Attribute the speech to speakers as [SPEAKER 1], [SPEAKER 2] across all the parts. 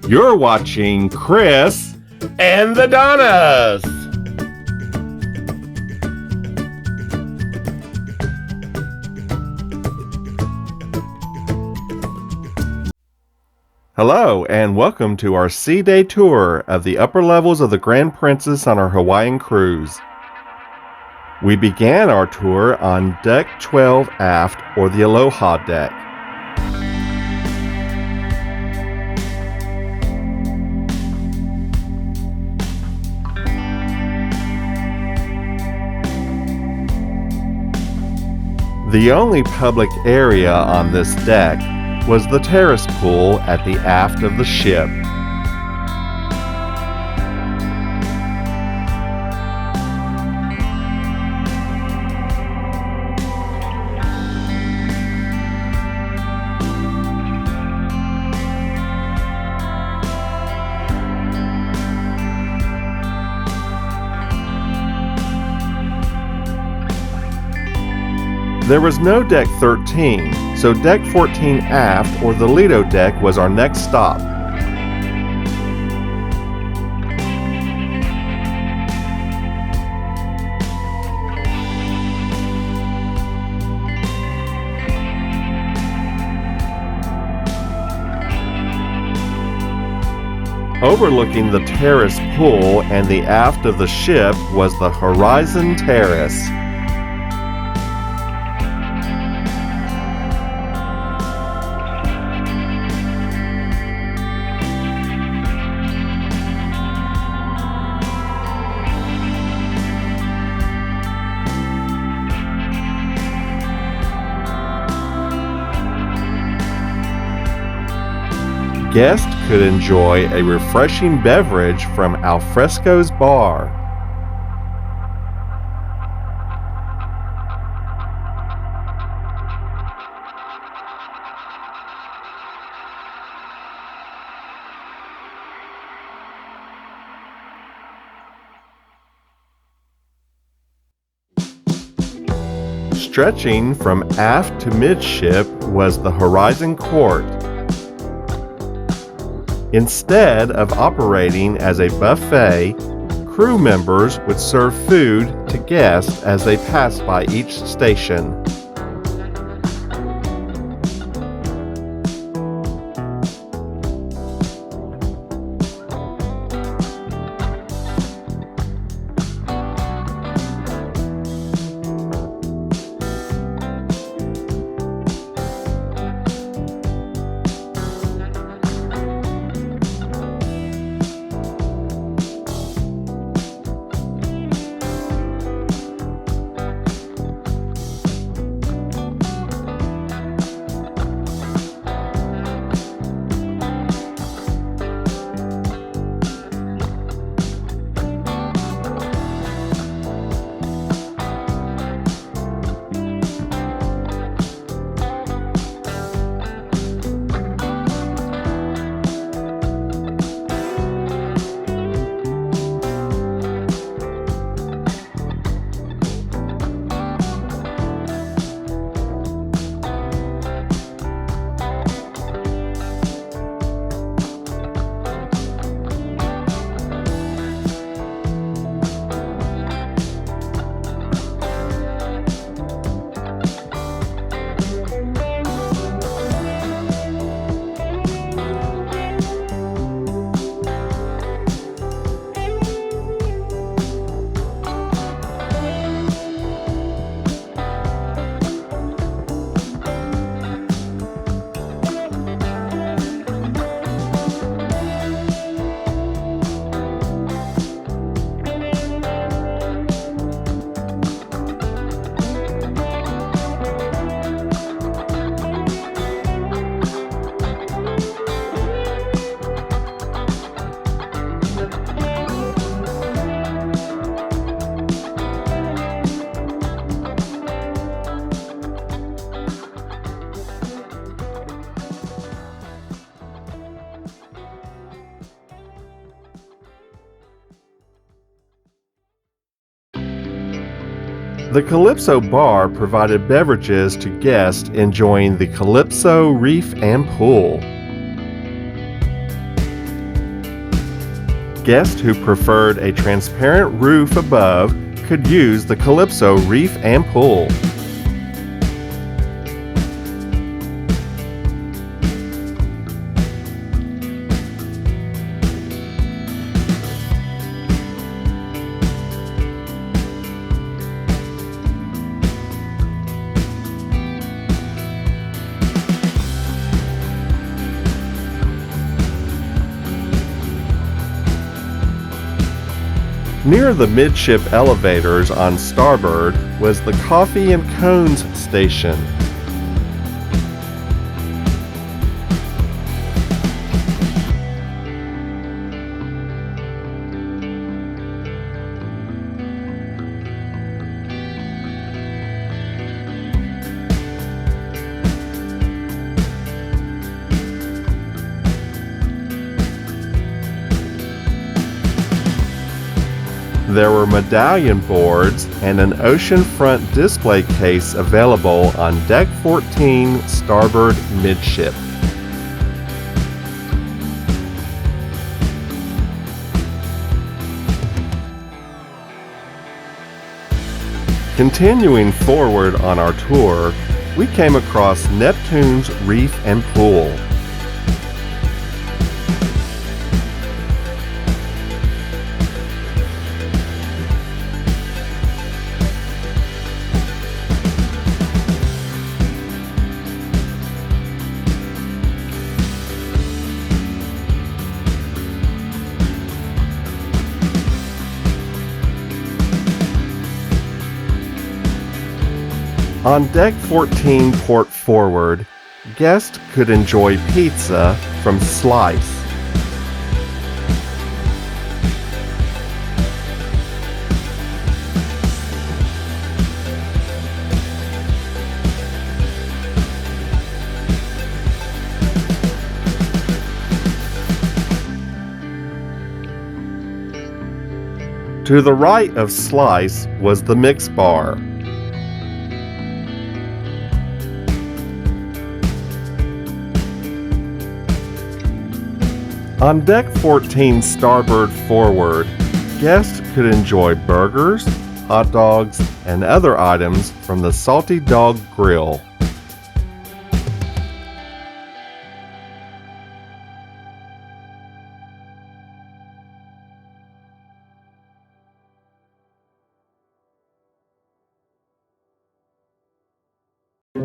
[SPEAKER 1] You're watching Chris and the Donnas. Hello, and welcome to our Sea Day tour of the upper levels of the Grand Princess on our Hawaiian cruise. We began our tour on Deck 12 aft, or the Aloha deck. The only public area on this deck was the terrace pool at the aft of the ship. There was no Deck 13, so Deck 14 aft, or the Lido deck, was our next stop. Overlooking the terrace pool and the aft of the ship was the Horizon Terrace. Guests could enjoy a refreshing beverage from Alfresco's bar. Stretching from aft to midship was the Horizon Court. Instead of operating as a buffet, crew members would serve food to guests as they passed by each station. The Calypso Bar provided beverages to guests enjoying the Calypso Reef and Pool. Guests who preferred a transparent roof above could use the Calypso Reef and Pool. Near the midship elevators on starboard was the Coffee and Cones station. There were medallion boards and an oceanfront display case available on Deck 14 starboard midship. Continuing forward on our tour, we came across Neptune's Reef and Pool. On Deck 14 port forward, guests could enjoy pizza from Slice. To the right of Slice was the Mix Bar. On Deck 14 starboard forward, guests could enjoy burgers, hot dogs, and other items from the Salty Dog Grill.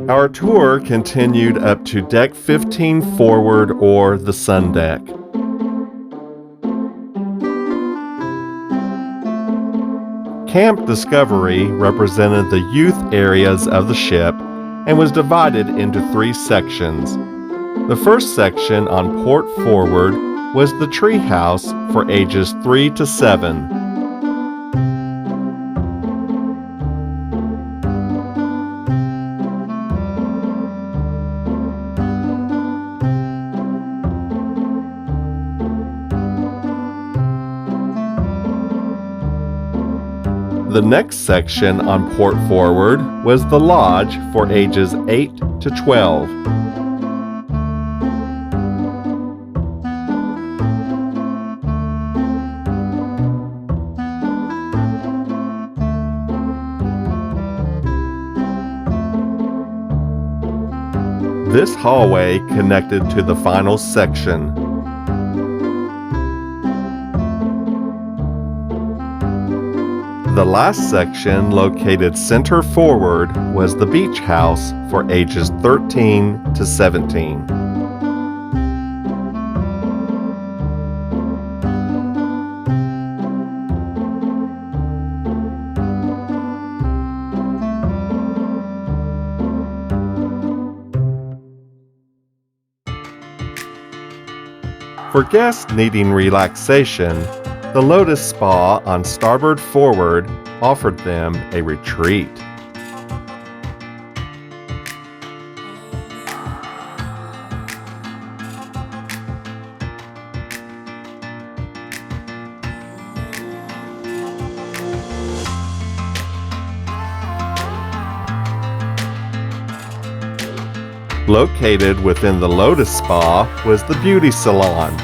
[SPEAKER 1] Our tour continued up to Deck 15 forward or the Sun Deck. Camp Discovery represented the youth areas of the ship and was divided into 3 sections. The first section on port forward was the tree house for ages 3 to 7. The next section on port forward was the lodge for ages 8 to 12. This hallway connected to the final section. The last section, located center forward, was the beach house for ages 13 to 17. For guests needing relaxation, the Lotus Spa on starboard forward offered them a retreat. Located within the Lotus Spa was the beauty salon.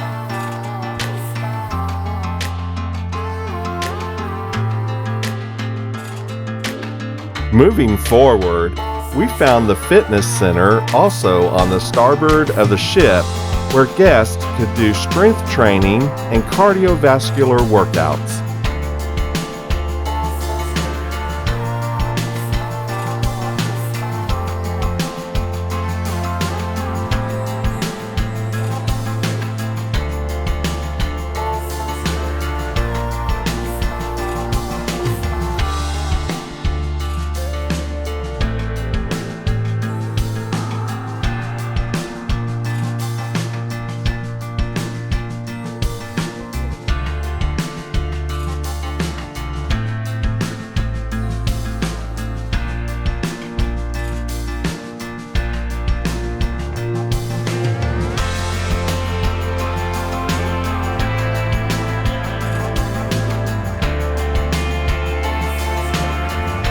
[SPEAKER 1] Moving forward, we found the fitness center also on the starboard of the ship, where guests could do strength training and cardiovascular workouts.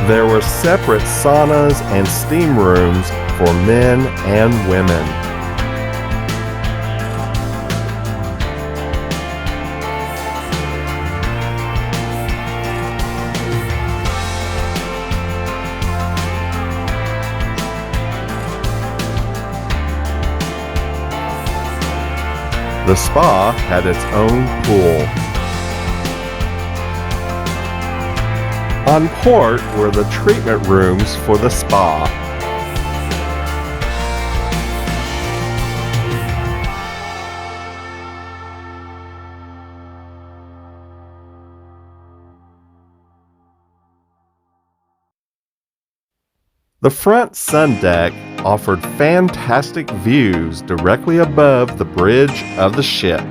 [SPEAKER 1] There were separate saunas and steam rooms for men and women. The spa had its own pool. On port were the treatment rooms for the spa. The front sun deck offered fantastic views directly above the bridge of the ship.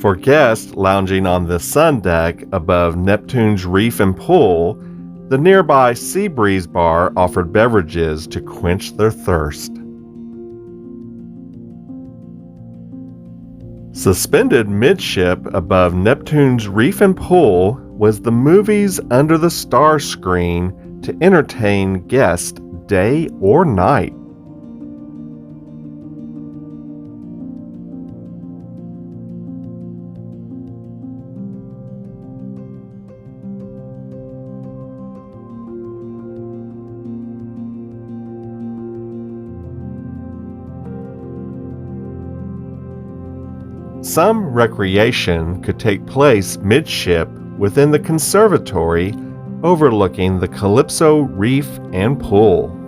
[SPEAKER 1] For guests lounging on the sun deck above Neptune's reef and pool, the nearby Sea Breeze bar offered beverages to quench their thirst. Suspended midship above Neptune's reef and pool was the Movies Under the Stars screen to entertain guests day or night. Some recreation could take place midship within the conservatory overlooking the Calypso Reef and Pool.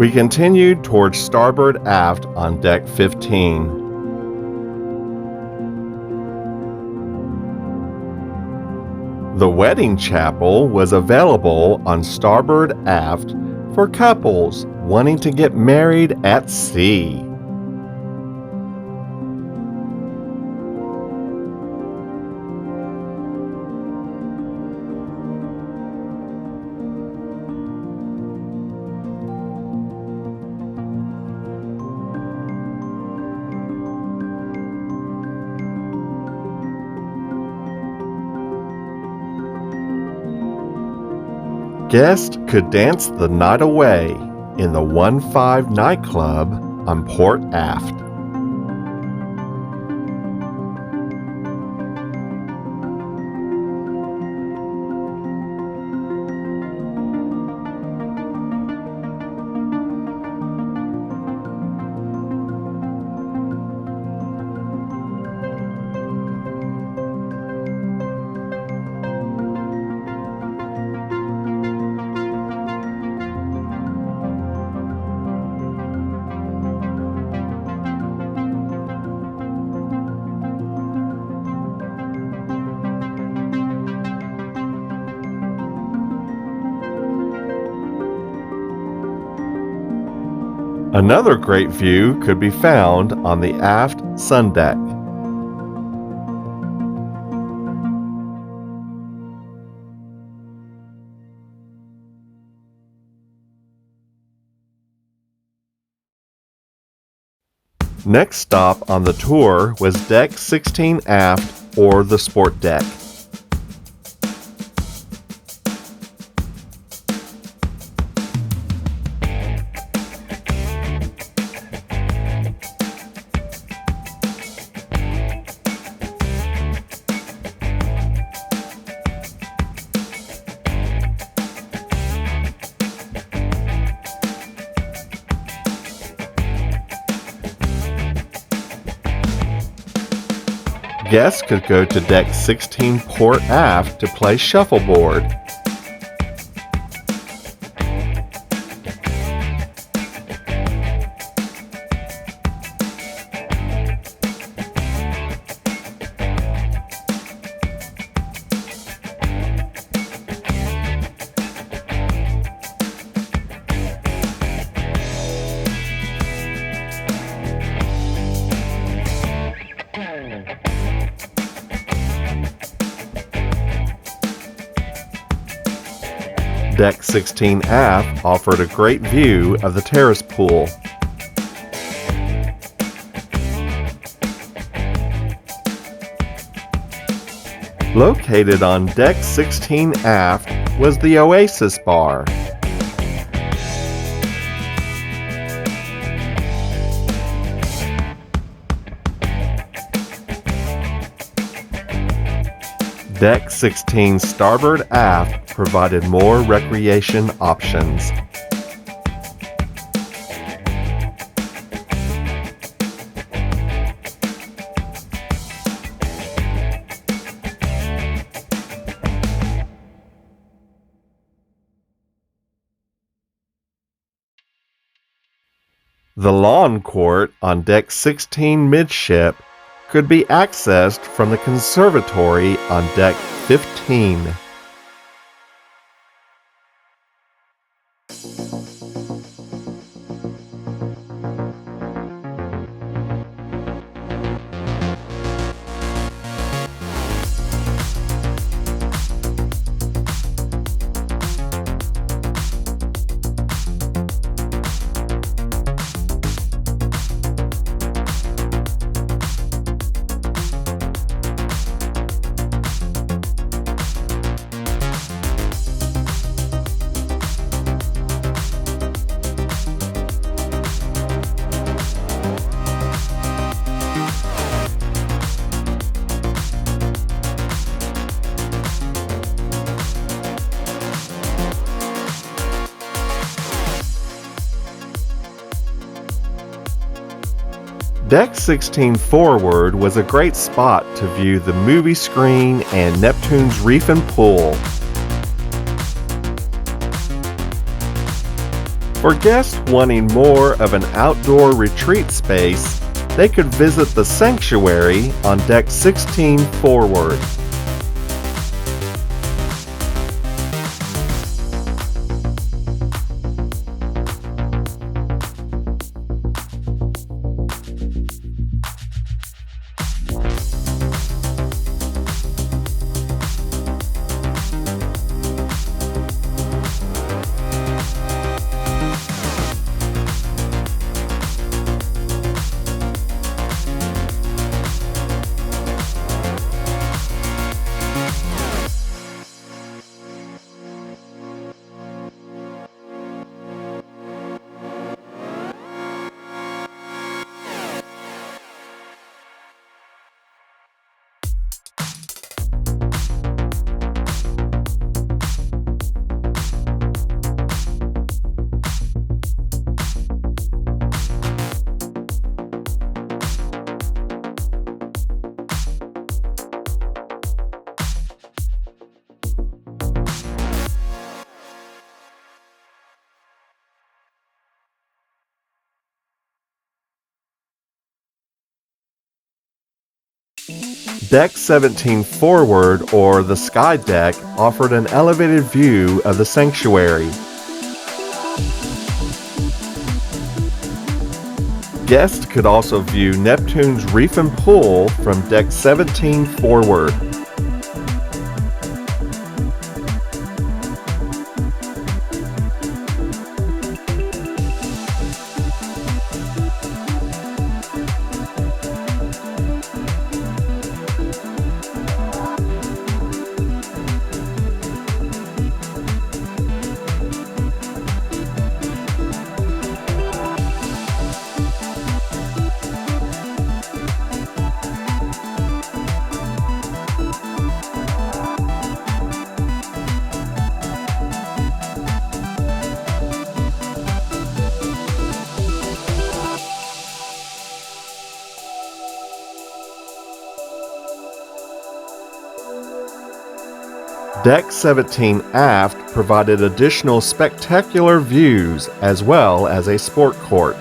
[SPEAKER 1] We continued towards starboard aft on deck 15. The wedding chapel was available on starboard aft for couples wanting to get married at sea. Guests could dance the night away in the 1-5 nightclub on port aft. Another great view could be found on the aft sun deck. Next stop on the tour was deck 16 aft, or the sport deck. Guests could go to deck 16 port aft to play shuffleboard. Deck 16 aft offered a great view of the terrace pool. Located on deck 16 aft was the Oasis Bar. Deck 16 starboard aft provided more recreation options. The lawn court on deck 16 midship could be accessed from the conservatory on deck 15. Deck 16 forward was a great spot to view the movie screen and Neptune's Reef and Pool. For guests wanting more of an outdoor retreat space, they could visit the Sanctuary on Deck 16 forward. Deck 17 forward, or the Sky Deck, offered an elevated view of the sanctuary. Guests could also view Neptune's Reef and Pool from Deck 17 forward. Deck 17 aft provided additional spectacular views as well as a sport court.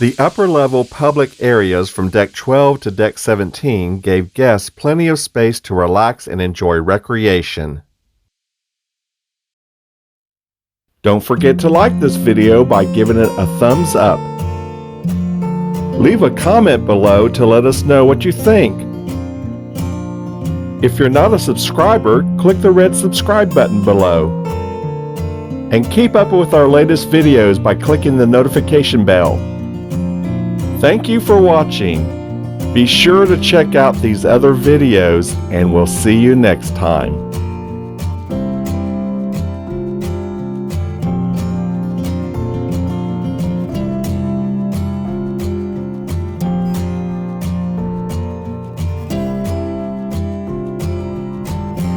[SPEAKER 1] The upper-level public areas from Deck 12 to Deck 17 gave guests plenty of space to relax and enjoy recreation. Don't forget to like this video by giving it a thumbs up. Leave a comment below to let us know what you think. If you're not a subscriber, click the red subscribe button below. And keep up with our latest videos by clicking the notification bell. Thank you for watching. Be sure to check out these other videos, and we'll see you next time.